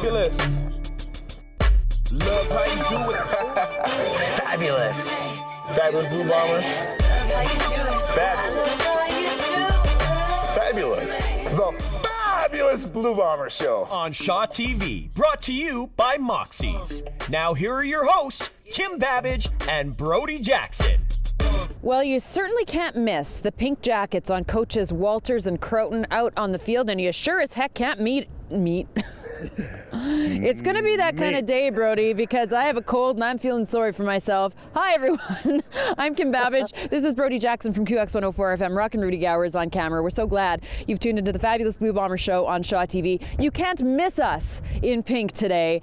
Fabulous. Love how you do it. Fabulous. Fabulous Blue Bombers. Fabulous. Fabulous. The Fabulous Blue Bomber Show. On Shaw TV, brought to you by Moxies. Now here are your hosts, Kim Babbage and Brody Jackson. Well, you certainly can't miss the pink jackets on coaches Walters and Croton out on the field, and you sure as heck can't meet. It's going to be that kind of day, Brody, because I have a cold and I'm feeling sorry for myself. Hi, everyone. I'm Kim Babbage. This is Brody Jackson from QX 104 FM. Rockin' Rudy Gower is on camera. We're so glad you've tuned into the Fabulous Blue Bomber Show on Shaw TV. You can't miss us in pink today.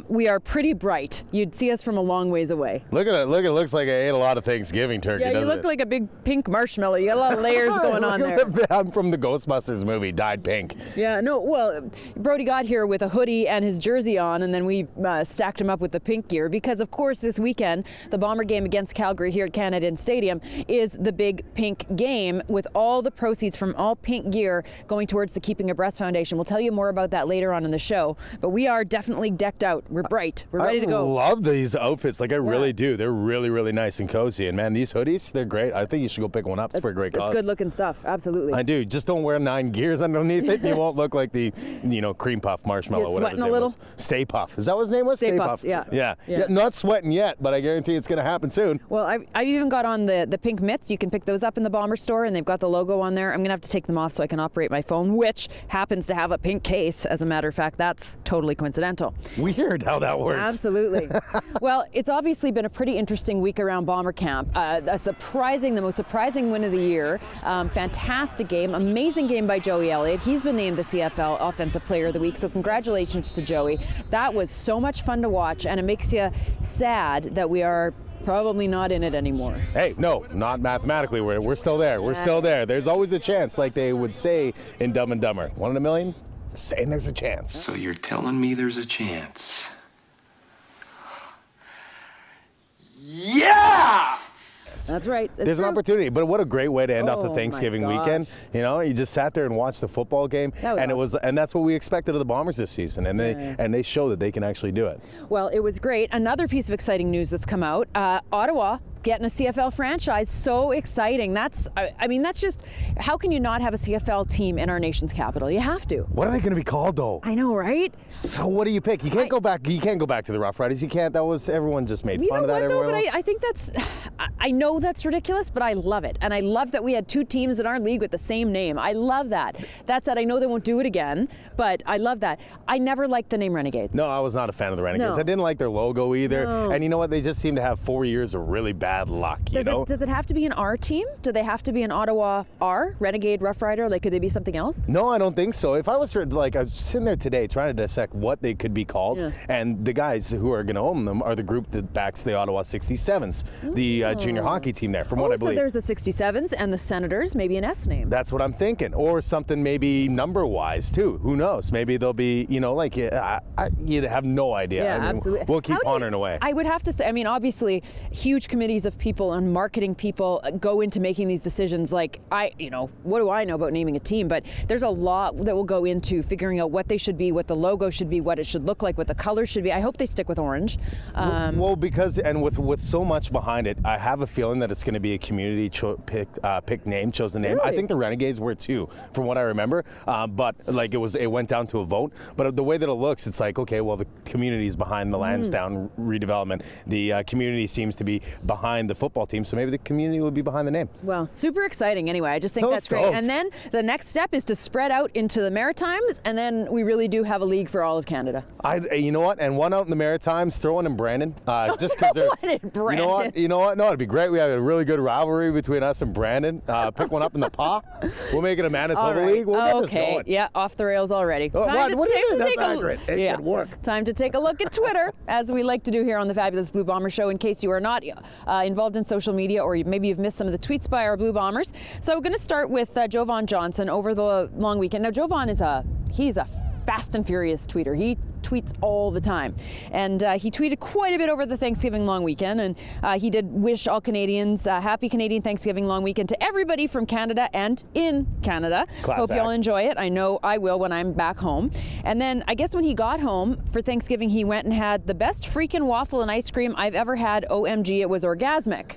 We are pretty bright. You'd see us from a long ways away. Look at it. Look, it looks like I ate a lot of Thanksgiving turkey. Yeah, you look like a big pink marshmallow. You got a lot of layers going on there. I'm from the Ghostbusters movie, dyed pink. Yeah, no, well, Brody got here with a hoodie and his jersey on, and then we stacked him up with the pink gear because, of course, this weekend, the Bomber game against Calgary here at Canada Stadium is the big pink game with all the proceeds from all pink gear going towards the Keeping Abreast Foundation. We'll tell you more about that later on in the show, but we are definitely decked out. We're bright. We're ready to go. I love these outfits. Like, I really do. They're really, really nice and cozy. And, man, these hoodies, they're great. I think you should go pick one up. It's for a great cause. It's good-looking stuff. Absolutely. I do. Just don't wear 9 gears underneath it. You won't look like the, cream puff marshmallow. You're sweating a little? Was. Stay Puff. Is that what his name was? Stay Puff. Yeah. Not sweating yet, but I guarantee it's going to happen soon. Well, I've even got on the pink mitts. You can pick those up in the Bomber store, and they've got the logo on there. I'm going to have to take them off so I can operate my phone, which happens to have a pink case. As a matter of fact, that's totally coincidental. Weird how that works. Absolutely. Well, it's obviously been a pretty interesting week around Bomber Camp. The most surprising win of the year. Fantastic game. Amazing game by Joey Elliott. He's been named the CFL Offensive Player of the Week, so congratulations to Joey. That was so much fun to watch, and it makes you sad that we are probably not in it anymore. Hey, no, not mathematically. We're still there. We're still there. There's always a chance, like they would say in Dumb and Dumber. 1 in a million? Saying there's a chance. So you're telling me there's a chance? Yeah! That's right. There's an opportunity, but what a great way to end off the Thanksgiving weekend. You just sat there and watched the football game, and that's what we expected of the Bombers this season, and they show that they can actually do it. Well, it was great. Another piece of exciting news that's come out: Ottawa getting a CFL franchise. So exciting. That's just, how can you not have a CFL team in our nation's capital? You have to. What are they going to be called, though? I know, right? So what do you pick? You can't go back. You can't go back to the Rough Riders. You can't. That was, everyone just made fun of that. I think I know that's ridiculous, but I love it. And I love that we had 2 teams in our league with the same name. I love that. That said, I know they won't do it again, but I love that. I never liked the name Renegades. No, I was not a fan of the Renegades. No. I didn't like their logo either. No. And you know what? They just seem to have 4 years of really bad luck, Does it have to be an R team? Do they have to be an Ottawa R, Renegade, Rough Rider? Like, could they be something else? No, I don't think so. If I was I was sitting there today trying to dissect what they could be called, and the guys who are going to own them are the group that backs the Ottawa 67s, the junior hockey team there, from what I believe. So there's the 67s and the Senators, maybe an S name. That's what I'm thinking. Or something maybe number-wise, too. Who knows? Maybe they'll be, you'd have no idea. Yeah, absolutely. We'll keep pondering away. I would have to say, obviously, huge committees of people and marketing people go into making these decisions. Like, what do I know about naming a team? But there's a lot that will go into figuring out what they should be, what the logo should be, what it should look like, what the colors should be. I hope they stick with orange. Because with so much behind it, I have a feeling that it's going to be a community picked name, chosen name. Really? I think the Renegades were too, from what I remember. But it went down to a vote. But the way that it looks, it's like, okay, well, the community's behind the Lansdowne redevelopment. The community seems to be behind the football team, so maybe the community would be behind the name. Well, super exciting anyway. I just think that's stoked. great. And then the next step is to spread out into the Maritimes, and then we really do have a league for all of Canada. You know what? And one out in the Maritimes, throw one in Brandon. Just because they're. One in Brandon. You know what? No, it'd be great. We have a really good rivalry between us and Brandon. Pick one up in the paw. We'll make it a Manitoba league. We'll get this going. Yeah, off the rails already. What do you mean? That's great. It could work. Time to take a look at Twitter, as we like to do here on the Fabulous Blue Bomber Show, in case you are not involved in social media, or maybe you've missed some of the tweets by our Blue Bombers. So we're going to start with Jovan Johnson over the long weekend. Now, Jovan is he's a fast and furious tweeter. He tweets all the time. And he tweeted quite a bit over the Thanksgiving long weekend. And he did wish all Canadians happy Canadian Thanksgiving long weekend to everybody from Canada and in Canada. Hope you all enjoy it. I know I will when I'm back home. And then I guess when he got home for Thanksgiving, he went and had the best freaking waffle and ice cream I've ever had. OMG, it was orgasmic.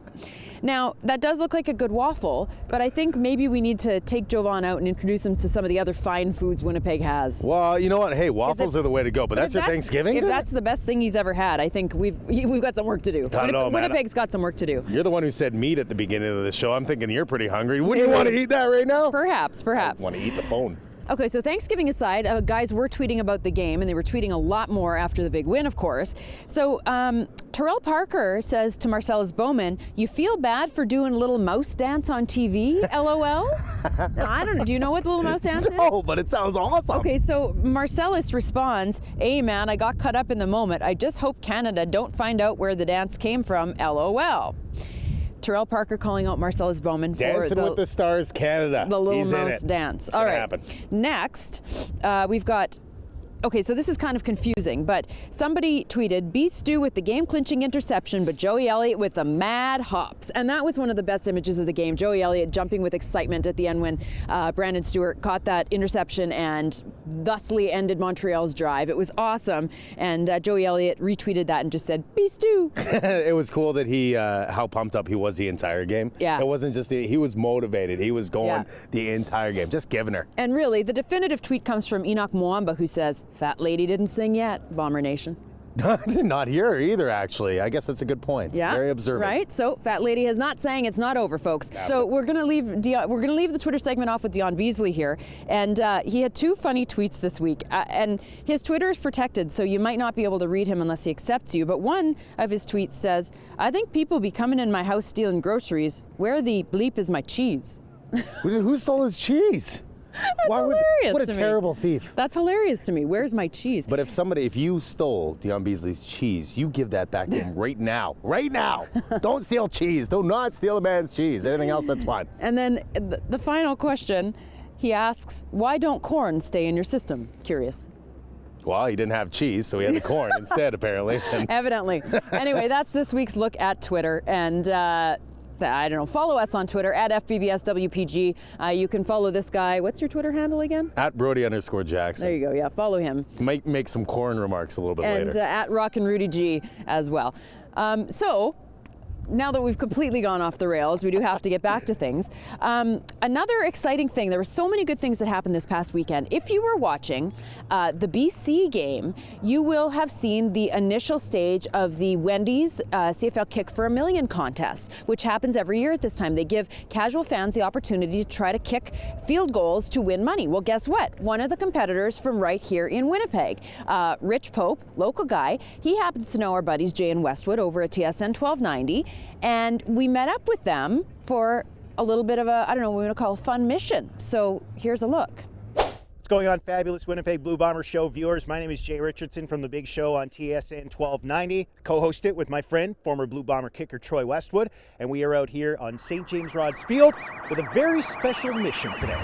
Now, that does look like a good waffle, but I think maybe we need to take Jovan out and introduce him to some of the other fine foods Winnipeg has. Well, you know what? Hey, waffles are the way to go, but that's your Thanksgiving? If that's the best thing he's ever had, I think we've got some work to do. I don't know, man. Winnipeg's got some work to do. You're the one who said meat at the beginning of the show. I'm thinking you're pretty hungry. Wouldn't you want to eat that right now? Perhaps. I want to eat the phone. Okay, so Thanksgiving aside, guys were tweeting about the game, and they were tweeting a lot more after the big win, of course. So Terrell Parker says to Marcellus Bowman, "You feel bad for doing a little mouse dance on TV, LOL?" Now, I don't know. Do you know what the little mouse dance is? No, but it sounds awesome. Okay, so Marcellus responds, "Hey man, I got caught up in the moment. I just hope Canada don't find out where the dance came from, LOL." Terrell Parker calling out Marcellus Bowman for Dancing with the Stars Canada. The little He's mouse dance. All right. Happen. Next, we've got. Okay, so this is kind of confusing, but somebody tweeted, "Beat Stu with the game-clinching interception, but Joey Elliott with the mad hops." And that was one of the best images of the game. Joey Elliott jumping with excitement at the end when Brandon Stewart caught that interception and thusly ended Montreal's drive. It was awesome, and Joey Elliott retweeted that and just said, "Beat Stu." It was cool that he, how pumped up he was the entire game. Yeah. It wasn't just, he was motivated. He was going the entire game, just giving her. And really, the definitive tweet comes from Enoch Mwamba, who says, "Fat lady didn't sing yet, Bomber Nation." I did not hear her either, actually. I guess that's a good point. Yeah, very observant. Right. So Fat Lady has not sang. It's not over, folks. So we're gonna leave the Twitter segment off with Dion Beasley here, and he had two funny tweets this week. And his Twitter is protected, so you might not be able to read him unless he accepts you. But one of his tweets says, "I think people be coming in my house stealing groceries. Where the bleep is my cheese?" Who stole his cheese? That's hilarious what a to me. terrible thief. That's hilarious to me. Where's my cheese? But if you stole Dion Beasley's cheese, you give that back to him right now. Right now. Don't steal cheese. Do not steal a man's cheese. Anything else, that's fine. And then the final question, he asks, "Why don't corn stay in your system?" Curious. Well, he didn't have cheese, so he had the corn instead, apparently. Evidently. Anyway, that's this week's look at Twitter. And I don't know, follow us on Twitter at FBBSWPG. You can follow this guy. What's your Twitter handle again? At Brody_Jackson. There you go. Yeah, follow him. Might make some corn remarks a little bit later. And at Rockin' Rudy G as well. So now that we've completely gone off the rails, we do have to get back to things. Another exciting thing, there were so many good things that happened this past weekend. If you were watching the BC game, you will have seen the initial stage of the Wendy's CFL Kick for $1 Million contest, which happens every year at this time. They give casual fans the opportunity to try to kick field goals to win money. Well, guess what? One of the competitors from right here in Winnipeg, Rich Pope, local guy, he happens to know our buddies Jay and Westwood over at TSN 1290. And we met up with them for a little bit of a, I don't know what we want to call a fun mission. So here's a look. What's going on, fabulous Winnipeg Blue Bomber Show viewers? My name is Jay Richardson from the big show on TSN 1290. Co-host it with my friend, former Blue Bomber kicker Troy Westwood. And we are out here on St. James Rod's Field with a very special mission today.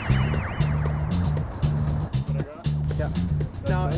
Yeah. No,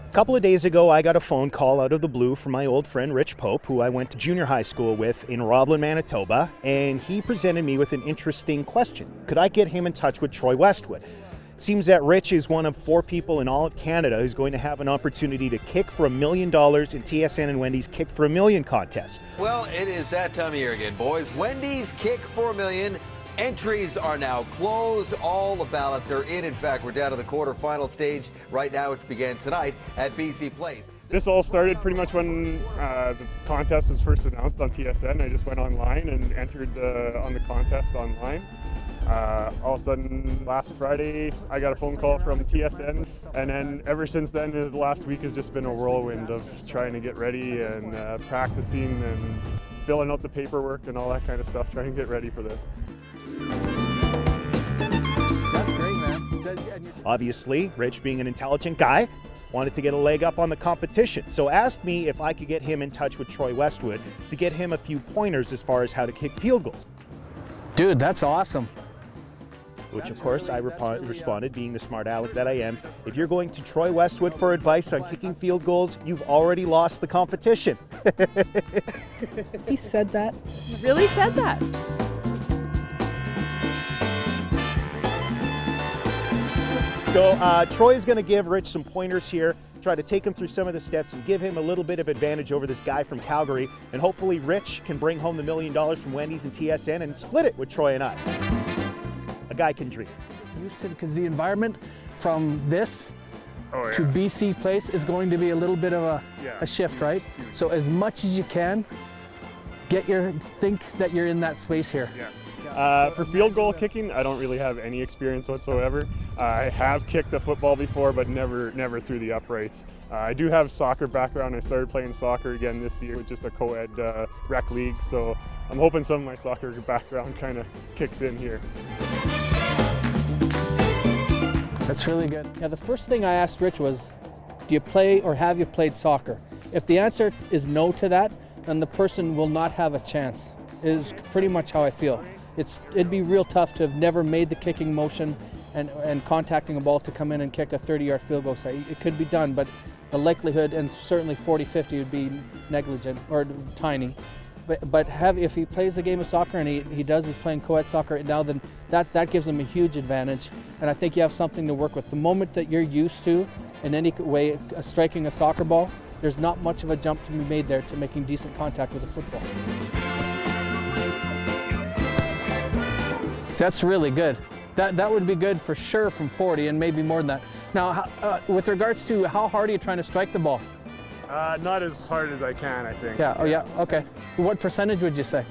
a couple of days ago, I got a phone call out of the blue from my old friend Rich Pope, who I went to junior high school with in Roblin, Manitoba, and he presented me with an interesting question. Could I get him in touch with Troy Westwood? It seems that Rich is one of 4 people in all of Canada who's going to have an opportunity to kick for $1 million in TSN and Wendy's Kick for $1 Million contest. Well, it is that time of year again, boys. Wendy's Kick for $1 Million. Entries are now closed. All the ballots are in. In fact, we're down to the quarterfinal stage right now, which began tonight at BC Place. This all started pretty much when the contest was first announced on TSN. I just went online and entered on the contest online. All of a sudden, last Friday, I got a phone call from TSN, and then ever since then, the last week has just been a whirlwind of trying to get ready and practicing and filling out the paperwork and all that kind of stuff, trying to get ready for this. That's great, man. Obviously, Rich, being an intelligent guy, wanted to get a leg up on the competition, so asked me if I could get him in touch with Troy Westwood to get him a few pointers as far as how to kick field goals. Dude, that's awesome. Which, of course, I responded, being the smart aleck that I am. If you're going to Troy Westwood for advice on kicking field goals, you've already lost the competition. He said that? He really said that. So Troy is going to give Rich some pointers here, try to take him through some of the steps and give him a little bit of advantage over this guy from Calgary. And hopefully Rich can bring home the $1 million from Wendy's and TSN and split it with Troy and I. A guy can dream. Houston, because the environment from this to BC Place is going to be a little bit of a shift, right? So as much as you can, think that you're in that space here. For field goal kicking, I don't really have any experience whatsoever. I have kicked a football before, but never through the uprights. I do have soccer background. I started playing soccer again this year with just a co-ed rec league, so I'm hoping some of my soccer background kind of kicks in here. That's really good. Yeah, the first thing I asked Rich was, do you play or have you played soccer? If the answer is no to that, then the person will not have a chance, is pretty much how I feel. It'd be real tough to have never made the kicking motion and contacting a ball to come in and kick a 30-yard field goal. So it could be done, but the likelihood, and certainly 40-50, would be negligent or tiny. But if he plays the game of soccer and he's playing co-ed soccer now, then that gives him a huge advantage. And I think you have something to work with. The moment that you're used to, in any way, striking a soccer ball, there's not much of a jump to be made there to making decent contact with a football. So that's really good. That would be good for sure from 40 and maybe more than that. Now, with regards to how hard are you trying to strike the ball? Not as hard as I can, I think. Yeah, oh yeah, okay. What percentage would you say?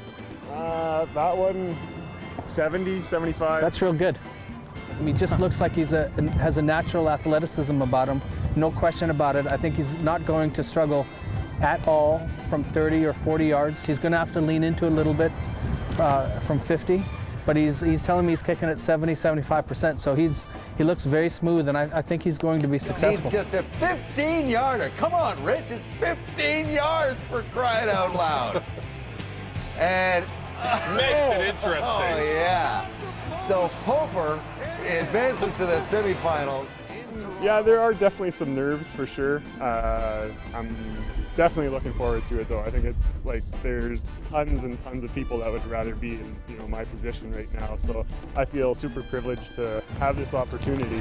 That one, 70, 75. That's real good. I mean, he just looks like has a natural athleticism about him, no question about it. I think he's not going to struggle at all from 30 or 40 yards. He's going to have to lean into a little bit from 50. But he's telling me he's kicking at 70, 75%, so he looks very smooth, and I think he's going to be successful. He's just a 15-yarder. Come on, Rich, it's 15 yards for crying out loud. And makes it interesting. Oh yeah. So Poper advances to the semifinals. Yeah, there are definitely some nerves for sure. I'm definitely looking forward to it, though. I think it's like there's tons and tons of people that would rather be in my position right now. So I feel super privileged to have this opportunity. Did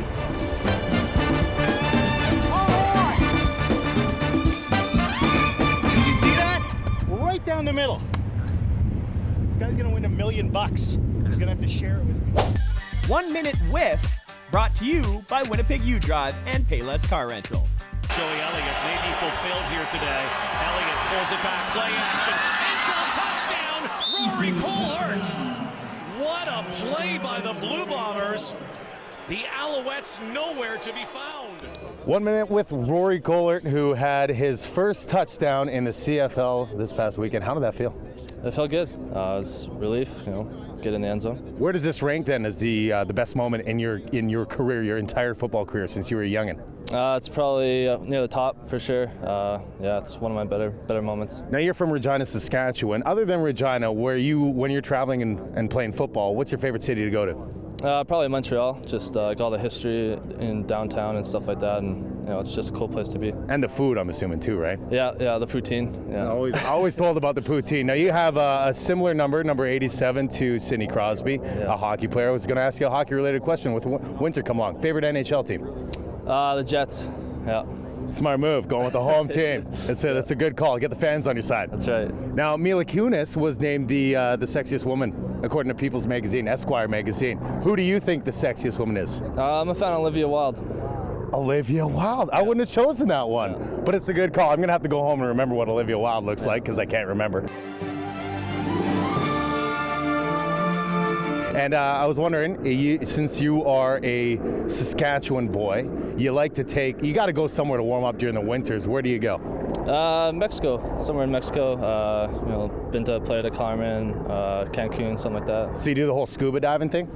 you see that? Right down the middle. This guy's gonna win $1 million. He's gonna have to share it with me. 1 Minute With, brought to you by Winnipeg U-Drive and Payless Car Rental. Joey Elliott maybe fulfilled here today. Elliott pulls it back, play action, end zone touchdown, Rory Kohlert. What a play by the Blue Bombers. The Alouettes nowhere to be found. 1 Minute with Rory Kohlert, who had his first touchdown in the CFL this past weekend. How did that feel? It felt good. It was relief, get in the end zone. Where does this rank then as the best moment in your career, your entire football career since you were a youngin'? It's probably near the top for sure. It's one of my better moments. Now you're from Regina, Saskatchewan. Other than Regina, when you're traveling and playing football, what's your favorite city to go to? Probably Montreal. Just like all the history in downtown and stuff like that, and it's just a cool place to be. And the food, I'm assuming too, right? Yeah, the poutine. Yeah. Always told about the poutine. Now you have a similar number 87 to Sidney Crosby, a hockey player. I was going to ask you a hockey-related question with winter come along. Favorite NHL team? The Jets. Yeah. Smart move, going with the home team. That's a good call. Get the fans on your side. That's right. Now, Mila Kunis was named the sexiest woman, according to People's Magazine, Esquire Magazine. Who do you think the sexiest woman is? I'm a fan of Olivia Wilde. Olivia Wilde. I wouldn't have chosen that one, but it's a good call. I'm going to have to go home and remember what Olivia Wilde looks like because I can't remember. And I was wondering, since you are a Saskatchewan boy, you got to go somewhere to warm up during the winters. Where do you go? Mexico, somewhere in Mexico. Been to Playa del Carmen, Cancun, something like that. So you do the whole scuba diving thing?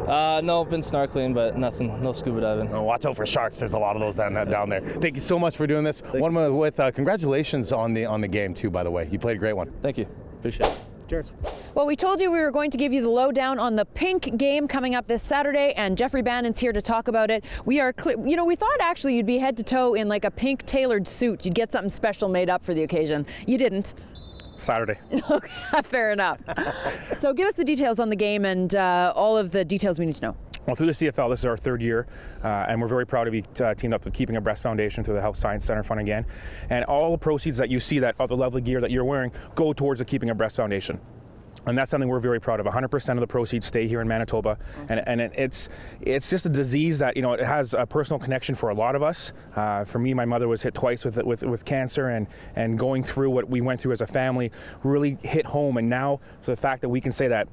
No, been snorkeling, but no scuba diving. Oh, watch out for sharks. There's a lot of those down there. Thank you so much for doing this. Congratulations on the game too, by the way. You played a great one. Thank you. Appreciate it. Cheers. Well, we told you we were going to give you the lowdown on the pink game coming up this Saturday, and Jeffrey Bannon's here to talk about it. We are, we thought actually you'd be head to toe in like a pink tailored suit. You'd get something special made up for the occasion. You didn't. Saturday. Okay, fair enough. So give us the details on the game and all of the details we need to know. Well, through the CFL, this is our third year, and we're very proud to be teamed up with Keeping a Breast Foundation through the Health Science Center Fund again. And all the proceeds that you see of the lovely gear that you're wearing go towards the Keeping a Breast Foundation. And that's something we're very proud of. 100% of the proceeds stay here in Manitoba, and it's just a disease that, it has a personal connection for a lot of us. For me, my mother was hit twice with cancer, and going through what we went through as a family really hit home. And now, for the fact that we can say that,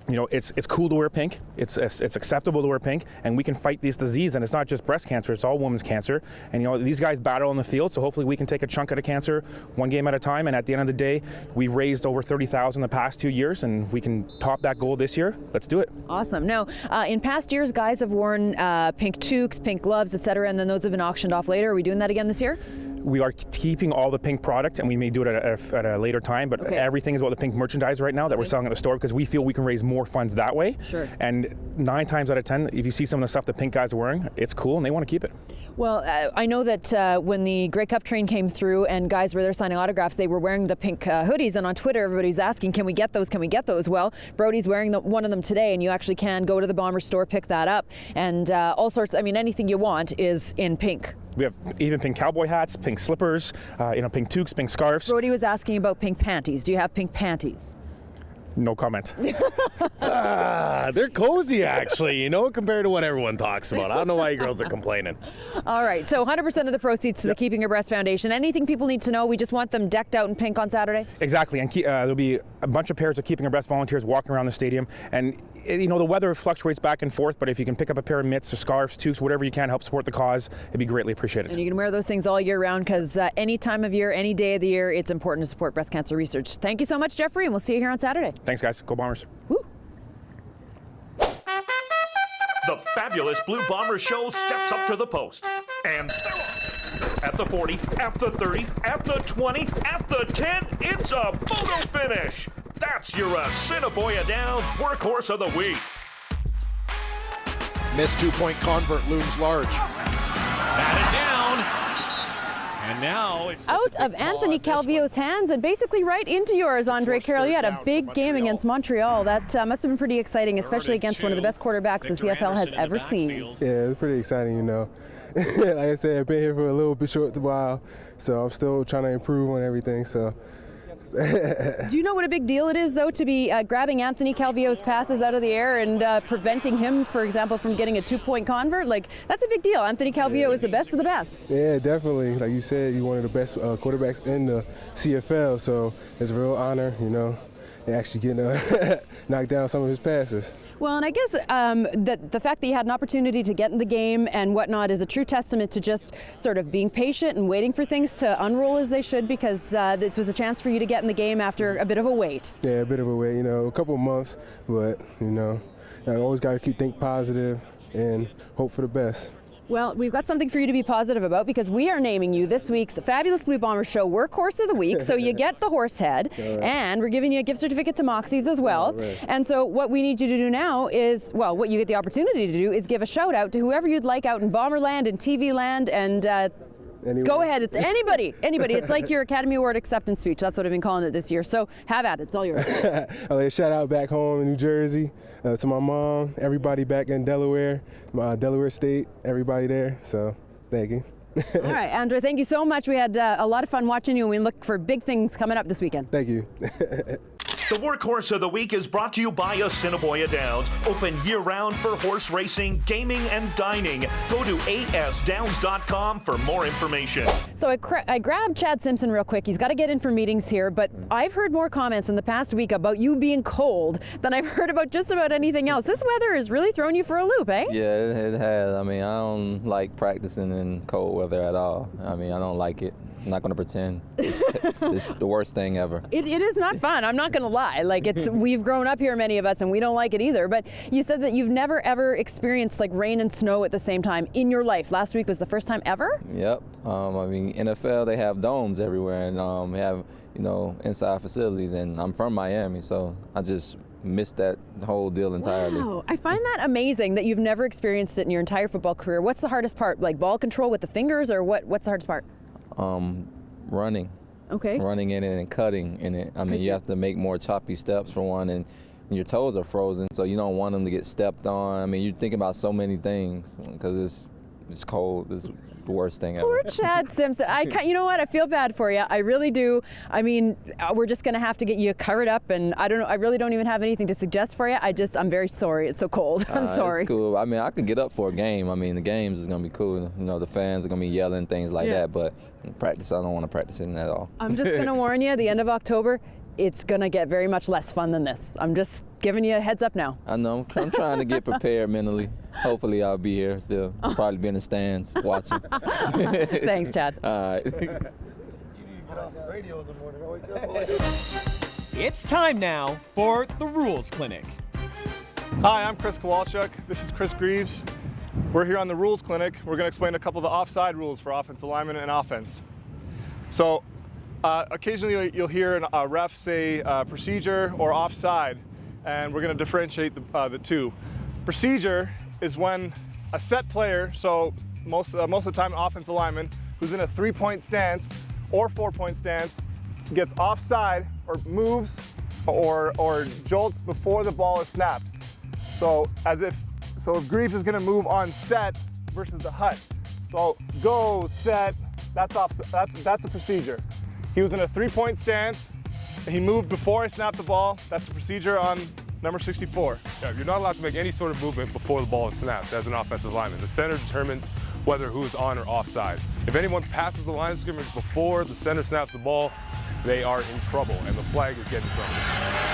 it's cool to wear pink, it's acceptable to wear pink, and we can fight this disease. And it's not just breast cancer, it's all women's cancer. And these guys battle on the field, so hopefully we can take a chunk out of cancer one game at a time. And at the end of the day, we've raised over $30,000 the past 2 years, and if we can top that goal this year, let's do it. Awesome. Now, in past years, guys have worn pink toques, pink gloves, etc., and then those have been auctioned off later. Are we doing that again this year? We are keeping all the pink product, and we may do it at a later time, but everything is about the pink merchandise right now that we're selling at the store, because we feel we can raise more funds that way. Sure. And 9 times out of 10, if you see some of the stuff the pink guys are wearing, it's cool and they want to keep it. Well, I know that when the Grey Cup train came through and guys were there signing autographs, they were wearing the pink hoodies, and on Twitter everybody's asking, can we get those, can we get those? Well, Brody's wearing one of them today, and you actually can go to the Bomber store, pick that up, and all sorts, anything you want is in pink. We have even pink cowboy hats, pink slippers, pink toques, pink scarves. Brody was asking about pink panties. Do you have pink panties? No comment. They're cozy, actually, compared to what everyone talks about. I don't know why you girls are complaining. All right, so 100% of the proceeds to the Keeping Your Breast Foundation. Anything people need to know? We just want them decked out in pink on Saturday? Exactly, and there'll be a bunch of pairs of Keeping Your Breast volunteers walking around the stadium. And, the weather fluctuates back and forth, but if you can pick up a pair of mitts or scarves, toques, whatever you can, help support the cause, it'd be greatly appreciated. And you can wear those things all year round, because any time of year, any day of the year, it's important to support breast cancer research. Thank you so much, Jeffrey, and we'll see you here on Saturday. Thanks, guys. Go Bombers. Woo. The fabulous Blue Bomber Show steps up to the post. And at the 40, at the 30, at the 20, at the 10, it's a photo finish. That's your Assiniboia Downs Workhorse of the Week. Missed 2-point convert looms large. Batted down. And now it's out of Anthony Calvillo's hands and basically right into yours, Andre Caroll. You had a big game against Montreal. That must have been pretty exciting, especially against one of the best quarterbacks the CFL has ever seen. Yeah, it was pretty exciting, Like I said, I've been here for a little bit short while, so I'm still trying to improve on everything. So. Do you know what a big deal it is, though, to be grabbing Anthony Calvillo's passes out of the air and preventing him, for example, from getting a 2-point convert? Like, that's a big deal. Anthony Calvillo is the best of the best. Yeah, definitely. Like you said, you're one of the best quarterbacks in the CFL, so it's a real honor, actually getting knock down some of his passes. Well, and I guess that the fact that you had an opportunity to get in the game and whatnot is a true testament to just sort of being patient and waiting for things to unroll as they should, because this was a chance for you to get in the game after a bit of a wait. Yeah, a bit of a wait, a couple of months, but, I always got to think positive and hope for the best. Well, we've got something for you to be positive about, because we are naming you this week's Fabulous Blue Bomber Show Workhorse of the Week. So you get the horse head, and we're giving you a gift certificate to Moxie's as well. And so what we need you to do now is, well, what you get the opportunity to do is give a shout out to whoever you'd like out in Bomberland and TV Land, and go ahead. It's anybody. It's like your Academy Award acceptance speech. That's what I've been calling it this year. So have at it. It's all yours. Shout out back home in New Jersey to my mom, everybody back in Delaware, my Delaware State, everybody there. So thank you. All right, Andre, thank you so much. We had a lot of fun watching you, and we look for big things coming up this weekend. Thank you. The Workhorse of the Week is brought to you by Assiniboia Downs. Open year-round for horse racing, gaming, and dining. Go to asdowns.com for more information. So I grabbed Chad Simpson real quick. He's got to get in for meetings here, but I've heard more comments in the past week about you being cold than I've heard about just about anything else. This weather has really thrown you for a loop, eh? Yeah, it has. I don't like practicing in cold weather at all. I don't like it. I'm not going to pretend. It's the worst thing ever. It is not fun. I'm not going to lie. We've grown up here, many of us, and we don't like it either. But you said that you've never ever experienced rain and snow at the same time in your life. Last week was the first time ever? Yep. I mean, NFL, they have domes everywhere, and they have, you know, inside facilities, and I'm from Miami, so I just missed that whole deal entirely. Wow, I find that amazing that you've never experienced it in your entire football career. What's the hardest part? Like ball control with the fingers, or what's the hardest part? Running. Okay. Running in it and cutting in it. I mean, you have to make more choppy steps for one, and your toes are frozen, so you don't want them to get stepped on. I mean, you're thinking about so many things because it's cold. It's the worst thing ever. Poor Chad Simpson. You know what? I feel bad for you. I really do. I mean, we're just going to have to get you covered up, and I don't know. I really don't even have anything to suggest for you. I'm very sorry. It's so cold. I'm sorry. It's cool. I mean, I could get up for a game. I mean, the games is going to be cool. You know, the fans are going to be yelling things like that, but practice, I don't want to practice in at all. I'm just going to warn you, the end of October, it's going to get very much less fun than this. I'm just giving you a heads up now. I know. I'm trying to get prepared mentally. Hopefully I'll be here still. Probably be in the stands watching. Thanks, Chad. All right. It's time now for the Rules Clinic. Hi, I'm Chris Kowalchuk. This is Chris Greaves. We're here on the Rules Clinic. We're going to explain a couple of the offside rules for offensive linemen and offense. So occasionally you'll hear a ref say procedure or offside, and we're going to differentiate the two. Procedure is when a set player, so most of the time an offensive lineman who's in a 3-point stance or 4-point stance, gets offside or moves or jolts before the ball is snapped. So if Greaves is going to move on set versus the hut. So go, set, that's a procedure. He was in a 3-point stance. He moved before I snapped the ball. That's the procedure on number 64. Yeah, you're not allowed to make any sort of movement before the ball is snapped as an offensive lineman. The center determines whether who's on or offside. If anyone passes the line of scrimmage before the center snaps the ball, they are in trouble, and the flag is getting thrown.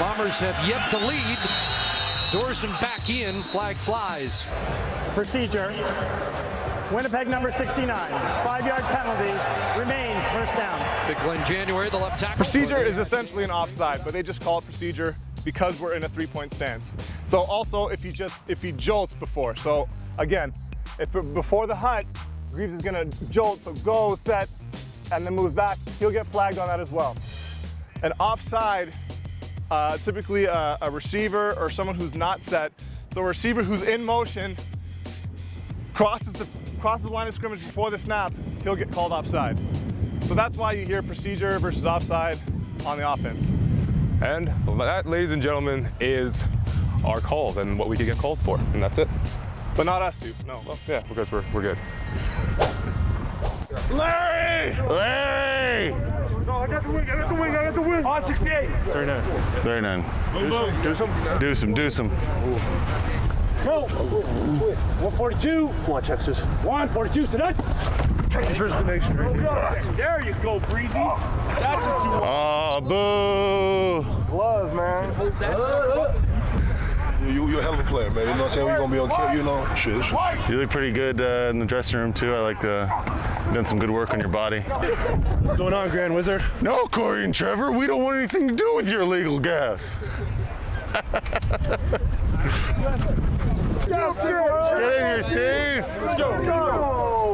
Bombers have yet to lead. Dorson back in, flag flies. Procedure. Winnipeg number 69. 5-yard penalty. Remains first down. Big Glenn January, the left tackle. Procedure is essentially an offside, but they just call it procedure because we're in a 3-point stance. So also if he jolts before. So again, if before the hut, Greaves is gonna jolt, so go, set, and then moves back, he'll get flagged on that as well. An offside, typically a receiver or someone who's not set. So a receiver who's in motion crosses the line of scrimmage before the snap, he'll get called offside. So that's why you hear procedure versus offside on the offense. And that, ladies and gentlemen, is our calls and what we could get called for, and that's it. But not us two, no. Well, yeah, because we're good. Larry! Larry! No, I got the wing. On 68. 39. Do some. Go! 142. Come on, Texas. 142, so that. Texas versus the nation. There you go, Breezy. That's what you want. Oh, boo! Gloves, man. You're a hell of a player, man. You know what I'm saying? We're going to be okay, you know. Shit. You look pretty good in the dressing room, too. I like done some good work on your body. What's going on, Grand Wizard? No, Corey and Trevor, we don't want anything to do with your illegal gas. Get in here, Steve. Let's go.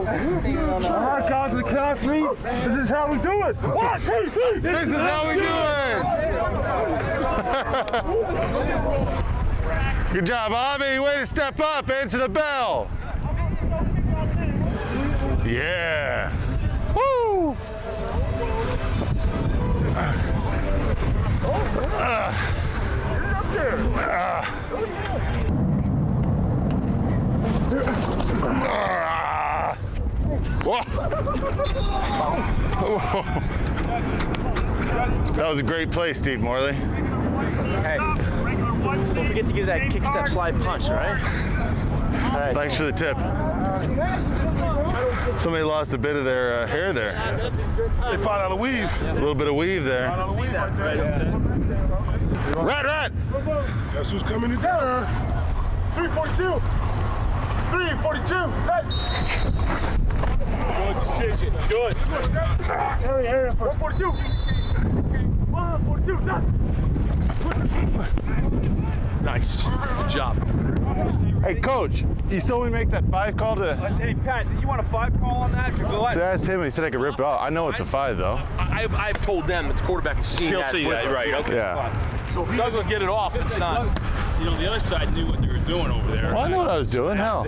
Hard guys with class 3. This is how we do it. 1, 2, 3. This is how we do it. Good job, Bobby. Way to step up. Answer the bell. Yeah. Woo. That was a great play, Steve Morley. Hey, don't forget to give that kick, step, slide, punch, all right? All right. Thanks for the tip. Somebody lost a bit of their hair there. They found out a weave. A little bit of weave there. Rat! Guess who's coming to dinner? 342. 342. Hey. Good decision. Good. Area first. 142. 142. Done. Nice. Good job. Hey, Coach, you saw me make that 5 call to... Hey, Pat, did you want a 5 call on that? So I asked him, and he said I could rip it off. I know it's a 5, though. I've told them that the quarterback has seen that. Right, okay. Yeah. So if he doesn't get it off, it's not. You know, the other side knew what they were doing over there. Well, I know what I was doing. Hell.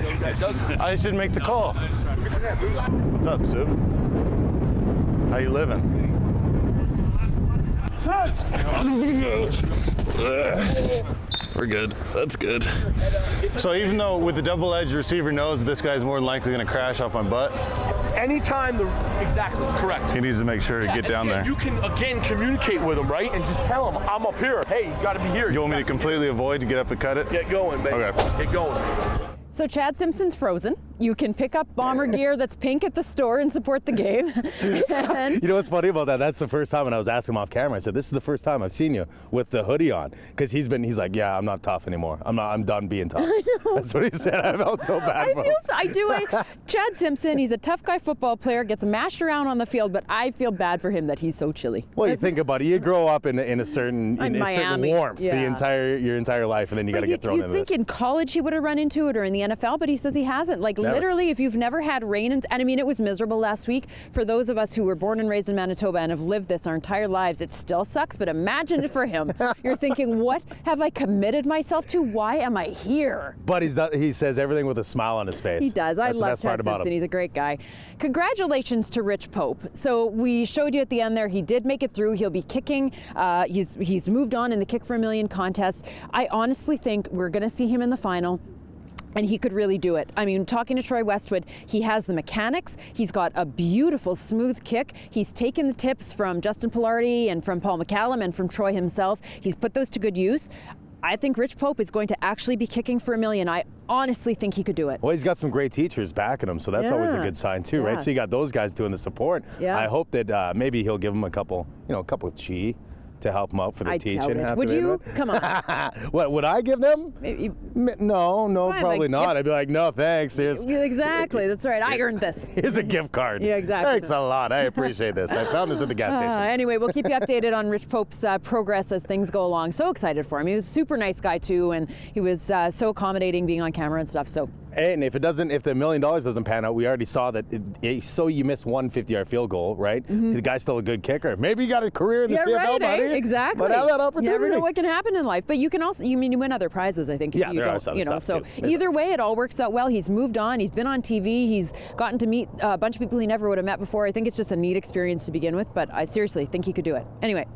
I just didn't make the call. What's up, Sue? How you living? We're good. That's good. So even though with the double-edged receiver knows this guy's more than likely going to crash off my butt? Anytime exactly, correct. He needs to make sure to get down there. You can, again, communicate with him, right? And just tell him, I'm up here. Hey, you got to be here. You want me to completely avoid to get up and cut it? Get going, baby. Okay. Get going. So Chad Simpson's frozen. You can pick up Bomber gear that's pink at the store and support the game. And you know what's funny about that? That's the first time, and I was asking him off camera. I said, "This is the first time I've seen you with the hoodie on," because he's like, "Yeah, I'm not tough anymore. I'm done being tough." I know. That's what he said. I felt so bad. I do. Chad Simpson, he's a tough guy football player, gets mashed around on the field, but I feel bad for him that he's so chilly. Well, you think about it. You grow up in a certain warmth your entire life, and then you got to get thrown into this. You think in college he would have run into it, or in the NFL, but he says he hasn't. Like Never. Literally, if you've never had rain, and I mean, it was miserable last week for those of us who were born and raised in Manitoba and have lived this our entire lives. It still sucks, but imagine it for him. You're thinking, what have I committed myself to? Why am I here? But he says everything with a smile on his face. He does. I love Chad Simpson. He's a great guy. Congratulations to Rich Pope. So we showed you at the end there, he did make it through. He'll be kicking. He's moved on in the Kick for a Million contest. I honestly think we're going to see him in the final. And he could really do it. I mean, talking to Troy Westwood, he has the mechanics. He's got a beautiful, smooth kick. He's taken the tips from Justin Pilardi and from Paul McCallum and from Troy himself. He's put those to good use. I think Rich Pope is going to actually be kicking for $1 million. I honestly think he could do it. Well, he's got some great teachers backing him, so that's always a good sign too, right? So you got those guys doing the support. Yeah. I hope that maybe he'll give him a couple G to help him out for the teaching. Doubt it. Would you? Come on. What would I give them? No, probably not. I'd be like, no, thanks. Exactly. That's right. I earned this. Here's a gift card. Yeah, exactly. Thanks a lot. I appreciate this. I found this at the gas station. Anyway, we'll keep you updated on Rich Pope's progress as things go along. So excited for him. He was a super nice guy too, and he was so accommodating being on camera and stuff. So. And if the $1 million doesn't pan out, we already saw that. So you miss one 50-yard field goal, right? Mm-hmm. The guy's still a good kicker. Maybe you got a career in the CFL, buddy. Exactly. But have that opportunity. You never know what can happen in life. But you can also, you win other prizes, I think. If you there don't, are some stuff so too. either way, it all works out well. He's moved on. He's been on TV. He's gotten to meet a bunch of people he never would have met before. I think it's just a neat experience to begin with. But I seriously think he could do it. Anyway,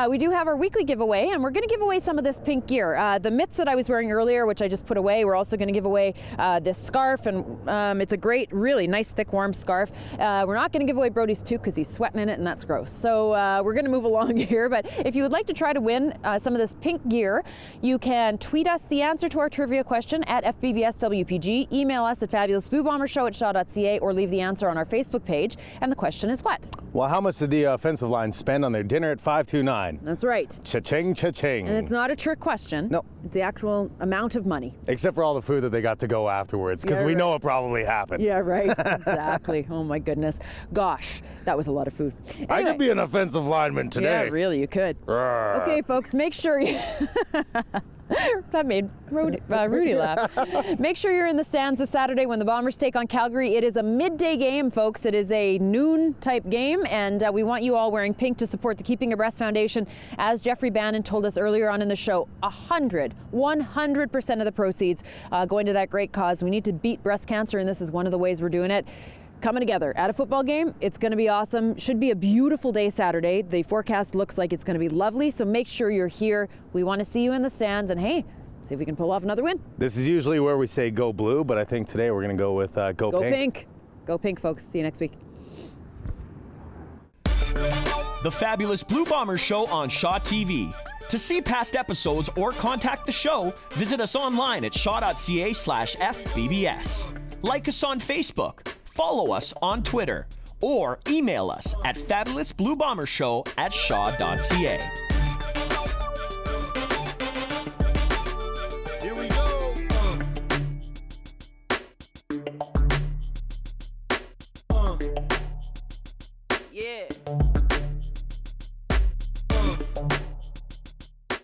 we do have our weekly giveaway, and we're going to give away some of this pink gear. The mitts that I was wearing earlier, which I just put away, we're also going to give away this scarf, and it's a great, really nice, thick, warm scarf. We're not going to give away Brody's toque because he's sweating in it, and that's gross. So we're going to move along here. But if you would like to try to win some of this pink gear, you can tweet us the answer to our trivia question at FBBSWPG, email us at fabulousbluebombershow@shaw.ca, or leave the answer on our Facebook page. And the question is what? Well, how much did the offensive line spend on their dinner at 529? That's right. Cha-ching, cha-ching. And it's not a trick question. No. It's the actual amount of money. Except for all the food that they got to go afterwards, because we know it probably happened. Yeah, right. Exactly. Oh, my goodness. Gosh, that was a lot of food. Anyway. I could be an offensive lineman today. Yeah, really, you could. Okay, folks, make sure you... That made Rudy laugh. Make sure you're in the stands this Saturday when the Bombers take on Calgary. It is a midday game, folks. It is a noon type game, and we want you all wearing pink to support the Keeping Abreast Foundation. As Jeffrey Bannon told us earlier on in the show, 100% of the proceeds going to that great cause. We need to beat breast cancer, and this is one of the ways we're doing it. Coming together at a football game. It's going to be awesome. Should be a beautiful day Saturday. The forecast looks like it's going to be lovely, so make sure you're here. We want to see you in the stands, and hey, see if we can pull off another win. This is usually where we say go blue, but I think today we're going to go with go pink. Go pink. Go pink, folks. See you next week. The Fabulous Blue Bombers Show on Shaw TV. To see past episodes or contact the show, visit us online at shaw.ca/FBBS. Like us on Facebook. Follow us on Twitter, or email us at fabulousbluebombershow@shaw.ca. Here we go. Yeah.